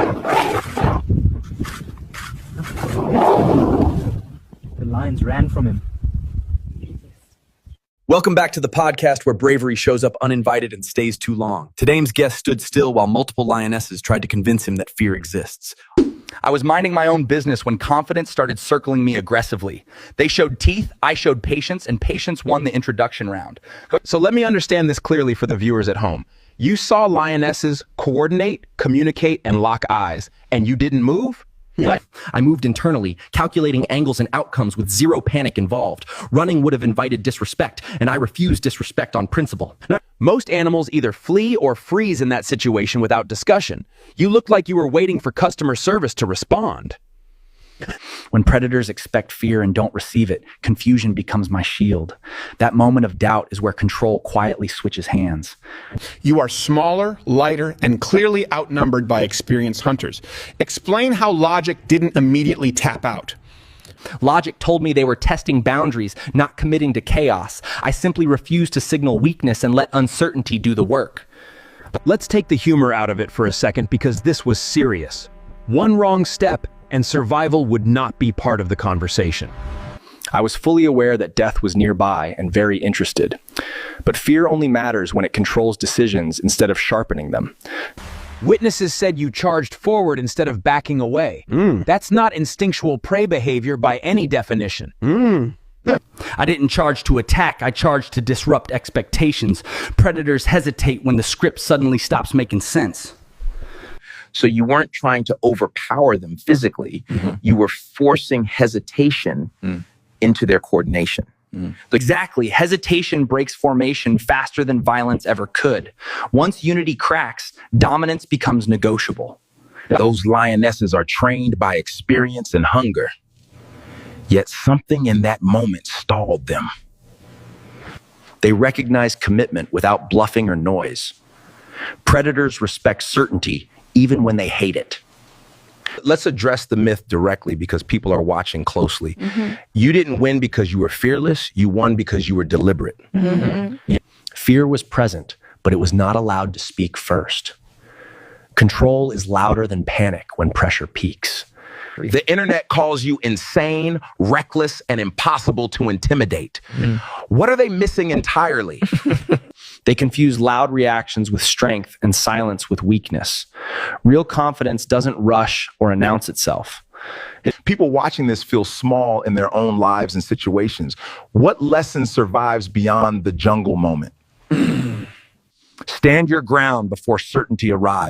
The lions ran from him. Welcome back to the podcast where bravery shows up uninvited and stays too long. Today's guest stood still while multiple lionesses tried to convince him that fear exists. I was minding my own business when confidence started circling me aggressively. They showed teeth, I showed patience, and patience won the introduction round. So let me understand this clearly for the viewers at home. You saw lionesses coordinate, communicate, and lock eyes, and you didn't move? I moved internally, calculating angles and outcomes with zero panic involved. Running would have invited disrespect, and I refused disrespect on principle. Most animals either flee or freeze in that situation without discussion. You looked like you were waiting for customer service to respond. When predators expect fear and don't receive it, confusion becomes my shield. That moment of doubt is where control quietly switches hands. You are smaller, lighter, and clearly outnumbered by experienced hunters. Explain how logic didn't immediately tap out. Logic told me they were testing boundaries, not committing to chaos. I simply refused to signal weakness and let uncertainty do the work. Let's take the humor out of it for a second because this was serious. One wrong step and survival would not be part of the conversation. I was fully aware that death was nearby and very interested. But fear only matters when it controls decisions instead of sharpening them. Witnesses said you charged forward instead of backing away. That's not instinctual prey behavior by any definition. I didn't charge to attack, I charged to disrupt expectations. Predators hesitate when the script suddenly stops making sense. So you weren't trying to overpower them physically. You were forcing hesitation into their coordination. Exactly. Hesitation breaks formation faster than violence ever could. Once unity cracks, dominance becomes negotiable. Those lionesses are trained by experience and hunger. Yet something in that moment stalled them. They recognize commitment without bluffing or noise. Predators respect certainty even when they hate it. Let's address the myth directly because people are watching closely. You didn't win because you were fearless. You won because you were deliberate. Fear was present, but it was not allowed to speak first. Control is louder than panic when pressure peaks. The internet calls you insane, reckless, and impossible to intimidate. What are they missing entirely? They confuse loud reactions with strength and silence with weakness. Real confidence doesn't rush or announce itself. People watching this feel small in their own lives and situations. What lesson survives beyond the jungle moment? Stand your ground before certainty arrives.